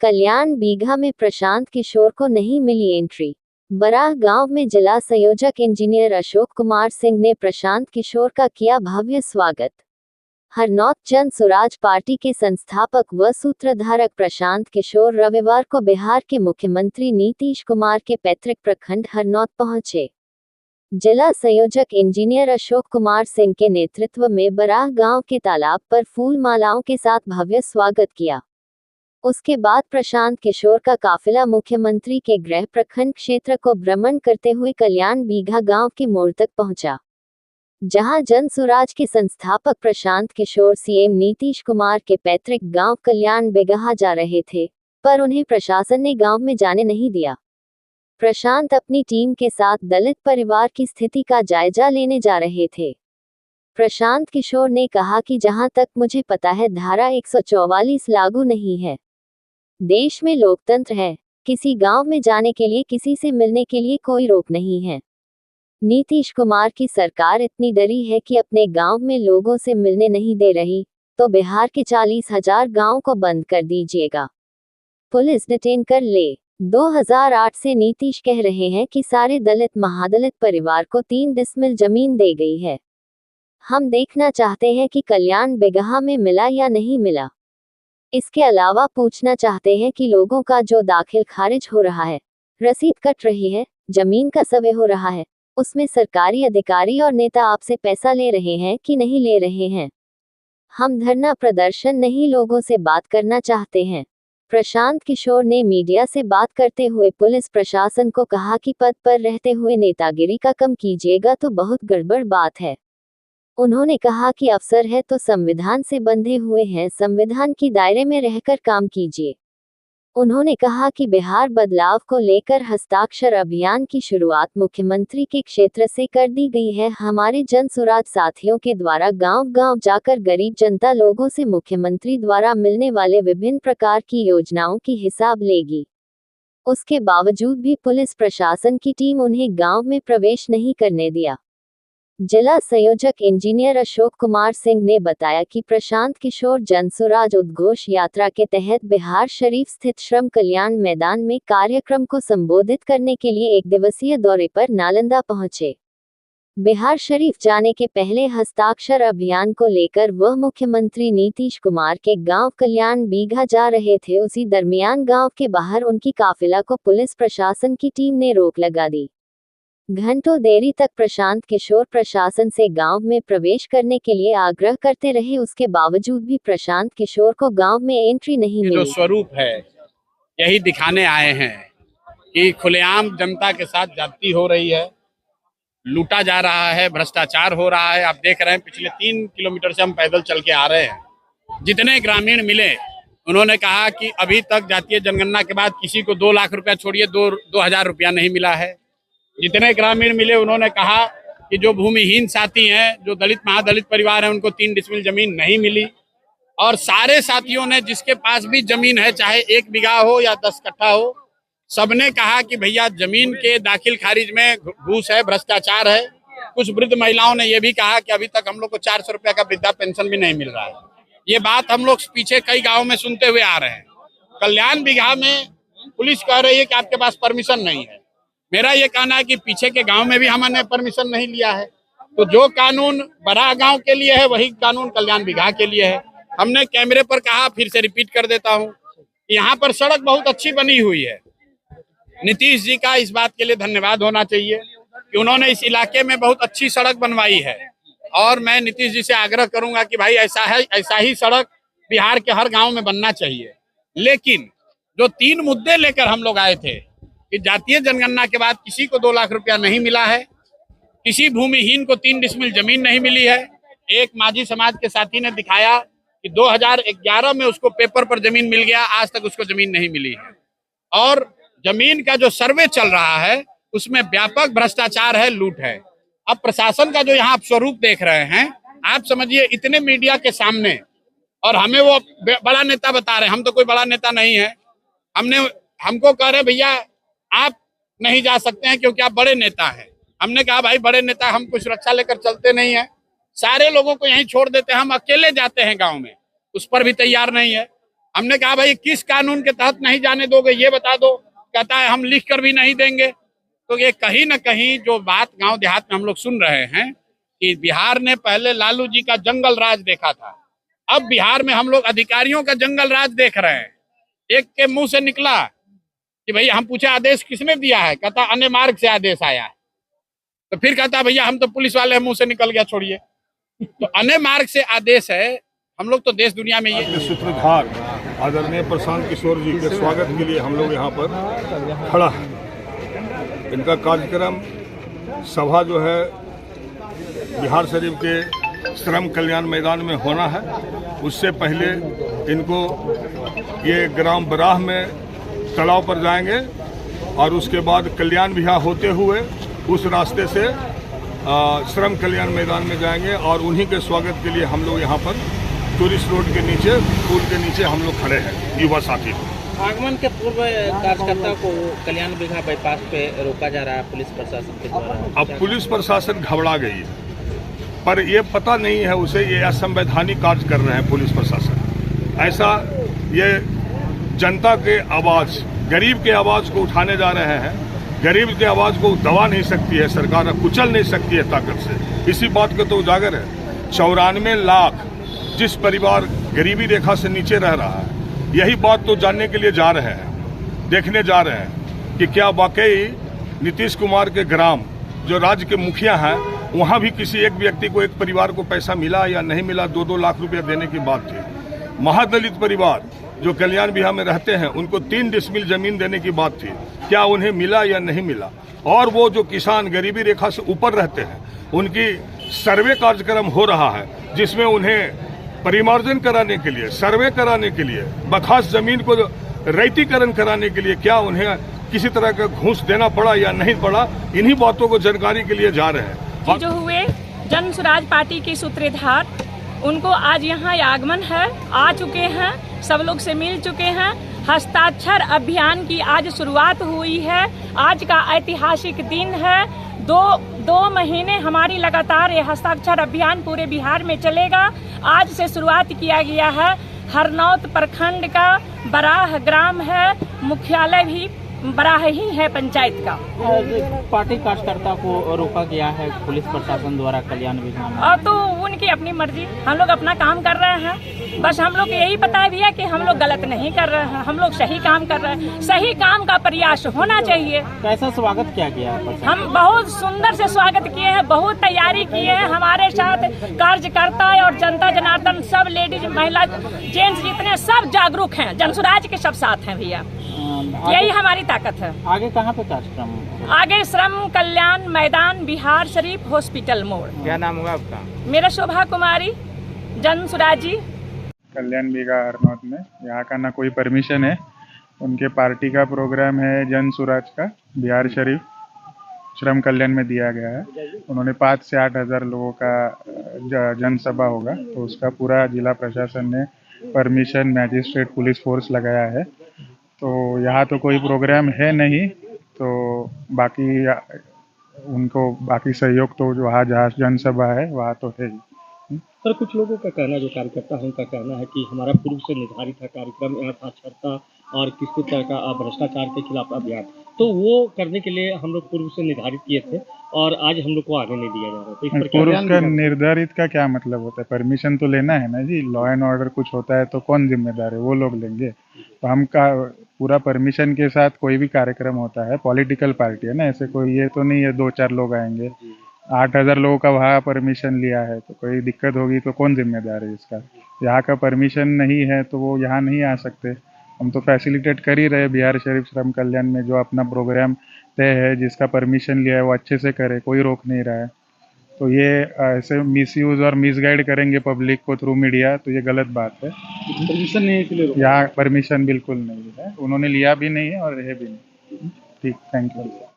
कल्याण बीघा में प्रशांत किशोर को नहीं मिली एंट्री। बराह गांव में जिला संयोजक इंजीनियर अशोक कुमार सिंह ने प्रशांत किशोर का किया भव्य स्वागत। हरनौत जन स्वराज पार्टी के संस्थापक व सूत्रधारक प्रशांत किशोर रविवार को बिहार के मुख्यमंत्री नीतीश कुमार के पैतृक प्रखंड हरनौत पहुंचे। जिला संयोजक इंजीनियर अशोक कुमार सिंह के नेतृत्व में बराह गांव के तालाब पर फूल मालाओं के साथ भव्य स्वागत किया। उसके बाद प्रशांत किशोर का काफिला मुख्यमंत्री के गृह प्रखंड क्षेत्र को भ्रमण करते हुए कल्याण बीघा गांव के मोड़ तक पहुंचा, जहां जन स्वराज के संस्थापक प्रशांत किशोर सीएम नीतीश कुमार के पैतृक गांव कल्याण बीघा जा रहे थे, पर उन्हें प्रशासन ने गांव में जाने नहीं दिया। प्रशांत अपनी टीम के साथ दलित परिवार की स्थिति का जायजा लेने जा रहे थे। प्रशांत किशोर ने कहा कि जहां तक मुझे पता है धारा 144 लागू नहीं है। देश में लोकतंत्र है, किसी गांव में जाने के लिए, किसी से मिलने के लिए कोई रोक नहीं है। नीतीश कुमार की सरकार इतनी डरी है कि अपने गांव में लोगों से मिलने नहीं दे रही, तो बिहार के 40,000 गांव को बंद कर दीजिएगा, पुलिस डिटेन कर ले। 2008 से नीतीश कह रहे हैं कि सारे दलित महादलित परिवार को 3 डिसमिल जमीन दे गई है। हम देखना चाहते हैं कि कल्याण बीघा में मिला या नहीं मिला। इसके अलावा पूछना चाहते हैं कि लोगों का जो दाखिल खारिज हो रहा है, रसीद कट रही है, जमीन का सर्वे हो रहा है, उसमें सरकारी अधिकारी और नेता आपसे पैसा ले रहे हैं कि नहीं ले रहे हैं। हम धरना प्रदर्शन नहीं, लोगों से बात करना चाहते हैं। प्रशांत किशोर ने मीडिया से बात करते हुए पुलिस प्रशासन को कहा कि पद पर रहते हुए नेतागिरी का कम कीजिएगा तो बहुत गड़बड़ बात है। उन्होंने कहा कि अफसर है तो संविधान से बंधे हुए हैं, संविधान की दायरे में रहकर काम कीजिए। उन्होंने कहा कि बिहार बदलाव को लेकर हस्ताक्षर अभियान की शुरुआत मुख्यमंत्री के क्षेत्र से कर दी गई है। हमारे जन स्वराज साथियों के द्वारा गांव-गांव जाकर गरीब जनता लोगों से मुख्यमंत्री द्वारा मिलने वाले विभिन्न प्रकार की योजनाओं की हिसाब लेगी। उसके बावजूद भी पुलिस प्रशासन की टीम उन्हें गांव में प्रवेश नहीं करने दिया। जिला संयोजक इंजीनियर अशोक कुमार सिंह ने बताया कि प्रशांत किशोर जन स्वराज उद्घोष यात्रा के तहत बिहार शरीफ स्थित श्रम कल्याण मैदान में कार्यक्रम को संबोधित करने के लिए 1 दिवसीय दौरे पर नालंदा पहुंचे। बिहार शरीफ जाने के पहले हस्ताक्षर अभियान को लेकर वह मुख्यमंत्री नीतीश कुमार के गांव कल्याण बीघा जा रहे थे। उसी दरमियान गांव के बाहर उनकी काफिला को पुलिस प्रशासन की टीम ने रोक लगा दी। घंटों देरी तक प्रशांत किशोर प्रशासन से गांव में प्रवेश करने के लिए आग्रह करते रहे, उसके बावजूद भी प्रशांत किशोर को गांव में एंट्री नहीं मिली। जो स्वरूप है यही दिखाने आए हैं कि खुलेआम जनता के साथ ज्यादती हो रही है, लूटा जा रहा है, भ्रष्टाचार हो रहा है। आप देख रहे हैं पिछले 3 किलोमीटर से हम पैदल चल के आ रहे हैं। जितने ग्रामीण मिले उन्होंने कहा कि अभी तक जातीय जनगणना के बाद किसी को 2 लाख रुपया छोड़िए 2,000 रुपया नहीं मिला है। जितने ग्रामीण मिले उन्होंने कहा कि जो भूमिहीन साथी हैं, जो दलित महादलित परिवार हैं, उनको 3 डिसमिल जमीन नहीं मिली। और सारे साथियों ने, जिसके पास भी जमीन है, चाहे 1 बीघा हो या 10 कट्ठा हो, सबने कहा कि भैया जमीन के दाखिल खारिज में घूस है, भ्रष्टाचार है। कुछ वृद्ध महिलाओं ने यह भी कहा कि अभी तक हम लोग को 400 रुपया का वृद्धा पेंशन भी नहीं मिल रहा है। ये बात हम लोग पीछे कई गाँव में सुनते हुए आ रहे हैं। कल्याण बीघा में पुलिस कह रही है कि आपके पास परमिशन नहीं है। मेरा ये कहना है कि पीछे के गांव में भी हमने परमिशन नहीं लिया है। तो जो कानून बराह गांव के लिए है वही कानून कल्याण बीघा के लिए है। हमने कैमरे पर कहा, फिर से रिपीट कर देता हूं, यहाँ पर सड़क बहुत अच्छी बनी हुई है। नीतीश जी का इस बात के लिए धन्यवाद होना चाहिए कि उन्होंने इस इलाके में बहुत अच्छी सड़क बनवाई है। और मैं नीतीश जी से आग्रह करूंगा कि भाई ऐसा ही सड़क बिहार के हर गाँव में बनना चाहिए। लेकिन जो 3 मुद्दे लेकर हम लोग आए थे कि जातीय जनगणना के बाद किसी को 2 लाख रुपया नहीं मिला है, किसी भूमिहीन को 3 डिसमिल जमीन नहीं मिली है। एक माझी समाज के साथी ने दिखाया कि 2011 में उसको पेपर पर जमीन मिल गया, आज तक उसको जमीन नहीं मिली है। और जमीन का जो सर्वे चल रहा है उसमें व्यापक भ्रष्टाचार है, लूट है। अब प्रशासन का जो यहाँ आप स्वरूप देख रहे हैं, आप समझिए इतने मीडिया के सामने, और हमें वो बड़ा नेता बता रहे हैं। हम तो कोई बड़ा नेता नहीं है। हमको कह रहे भैया आप नहीं जा सकते हैं क्योंकि आप बड़े नेता हैं। हमने कहा भाई बड़े नेता हम कुछ सुरक्षा लेकर चलते नहीं है, सारे लोगों को यहीं छोड़ देते हैं, हम अकेले जाते हैं गांव में, उस पर भी तैयार नहीं है। हमने कहा भाई किस कानून के तहत नहीं जाने दोगे ये बता दो। कहता है हम लिख कर भी नहीं देंगे। तो ये कहीं ना कहीं जो बात गांव देहात में हम लोग सुन रहे हैं कि बिहार ने पहले लालू जी का जंगल राज देखा था, अब बिहार में हम लोग अधिकारियों का जंगल राज देख रहे हैं। एक के मुंह से निकला कि भैया हम पूछे आदेश किसने दिया है, कहता अन्य मार्ग से आदेश आया है। तो फिर कहता भैया हम तो पुलिस वाले मुंह से निकल गया, छोड़िए। तो अन्य मार्ग से आदेश है। हम लोग तो देश दुनिया में ये सूत्रधार आदरणीय प्रशांत किशोर जी के स्वागत के लिए हम लोग यहाँ पर खड़ा है। इनका कार्यक्रम सभा जो है बिहार शरीफ के श्रम कल्याण मैदान में होना है। उससे पहले इनको ये ग्राम बराह में तालाब पर जाएंगे और उसके बाद कल्याण विहार होते हुए उस रास्ते से श्रम कल्याण मैदान में जाएंगे और उन्हीं के स्वागत के लिए हम लोग यहाँ पर टूरिस्ट रोड के नीचे पुल के नीचे हम लोग खड़े हैं युवा साथी। आगमन के पूर्व कार्यकर्ताओं को कल्याण बिघा बाईपास पे रोका जा रहा है पुलिस प्रशासन के द्वारा। अब पुलिस प्रशासन घबरा गई है, पर ये पता नहीं है उसे ये असंवैधानिक कार्य कर रहे हैं पुलिस प्रशासन। ऐसा ये जनता के आवाज, गरीब के आवाज को उठाने जा रहे हैं। गरीब के आवाज को दबा नहीं सकती है सरकार, कुचल नहीं सकती है ताकत से। इसी बात का तो उजागर है। 94 लाख जिस परिवार गरीबी रेखा से नीचे रह रहा है, यही बात तो जानने के लिए जा रहे हैं, देखने जा रहे हैं कि क्या वाकई नीतीश कुमार के ग्राम जो राज्य के मुखिया हैं वहाँ भी किसी एक व्यक्ति को, एक परिवार को पैसा मिला या नहीं मिला। 2-2 लाख रुपया देने की बात थी। महादलित परिवार जो कल्याण विहार में रहते हैं उनको 3 डिसमिल जमीन देने की बात थी, क्या उन्हें मिला या नहीं मिला। और वो जो किसान गरीबी रेखा से ऊपर रहते हैं उनकी सर्वे कार्यक्रम हो रहा है जिसमें उन्हें परिमार्जन कराने के लिए, सर्वे कराने के लिए, बखास जमीन को रैतीकरण कराने के लिए क्या उन्हें किसी तरह का घूस देना पड़ा या नहीं पड़ा, इन्हीं बातों को जानकारी के लिए जा रहे हैं। जो हुए जन स्वराज पार्टी के सूत्रधार, उनको आज यहाँ आगमन है, आ चुके हैं, सब लोग से मिल चुके हैं। हस्ताक्षर अभियान की आज शुरुआत हुई है। आज का ऐतिहासिक दिन है। दो महीने हमारी लगातार ये हस्ताक्षर अभियान पूरे बिहार में चलेगा। आज से शुरुआत किया गया है। हरनौत प्रखंड का बराह ग्राम है, मुख्यालय भी बराह ही है पंचायत का। पार्टी कार्यकर्ता को रोका गया है पुलिस प्रशासन द्वारा कल्याण विघा में। और तो उनकी अपनी मर्जी, हम लोग अपना काम कर रहे हैं। बस हम लोग यही पता है भैया कि हम लोग गलत नहीं कर रहे हैं, हम लोग सही काम कर रहे हैं। सही काम का प्रयास होना चाहिए। कैसा स्वागत किया गया है? हम बहुत सुंदर से स्वागत किए हैं, बहुत तैयारी किए हैं। हमारे साथ कार्यकर्ता और जनता जनार्दन सब, लेडीज महिला जेंट्स जितने सब जागरूक हैं, जनसुराज के सब साथ हैं भैया। यही हमारी ताकत है। आगे कहाँ पे कार्यक्रम? आगे श्रम कल्याण मैदान, बिहार शरीफ हॉस्पिटल मोड़। क्या नाम हुआ आपका? मेरा शोभा कुमारी, जन सुराजी। कल्याण बिघा हरनौत में यहाँ का ना कोई परमिशन है। उनके पार्टी का प्रोग्राम है जन सुराज का, बिहार शरीफ श्रम कल्याण में दिया गया है। उन्होंने 5 से 8 हज़ार लोगों का जनसभा होगा, तो उसका पूरा जिला प्रशासन ने परमिशन, मैजिस्ट्रेट, पुलिस फोर्स लगाया है। तो यहाँ तो कोई प्रोग्राम है नहीं, तो बाकी उनको बाकी सहयोग तो वहाँ जहाँ जनसभा है वहाँ तो है ही। सर, कुछ लोगों का कहना है, जो कार्यकर्ता है उनका कहना है कि हमारा पूर्व से निर्धारित था कार्यक्रम यहाँ साक्षरता और किसी तरह का भ्रष्टाचार के खिलाफ अभियान, तो वो करने के लिए हम लोग पूर्व से निर्धारित किए थे और आज हम लोग को आगे नहीं दिया जा रहा। तो इस पर पूर्व का निर्धारित का क्या मतलब होता है? परमिशन तो लेना है ना जी। लॉ एंड ऑर्डर कुछ होता है तो कौन जिम्मेदार है? वो लोग लेंगे। तो हम का पूरा परमिशन के साथ कोई भी कार्यक्रम होता है, पॉलिटिकल पार्टी है ना, ऐसे कोई ये तो नहीं है 2-4 लोग आएंगे। 8 हज़ार लोगों का वहाँ परमिशन लिया है, तो कोई दिक्कत होगी तो कौन जिम्मेदार है इसका? यहाँ का परमिशन नहीं है तो वो यहाँ नहीं आ सकते। हम तो फैसिलिटेट कर ही रहे बिहार शरीफ श्रम कल्याण में, जो अपना प्रोग्राम तय है, जिसका परमिशन लिया है वो अच्छे से करे, कोई रोक नहीं रहा है। तो ये ऐसे मिसयूज और मिसगाइड करेंगे पब्लिक को थ्रू मीडिया, तो ये गलत बात है। परमिशन नहीं है इसलिए यहाँ परमिशन बिल्कुल नहीं है, उन्होंने लिया भी नहीं है और रहे भी नहीं। ठीक, थैंक यू।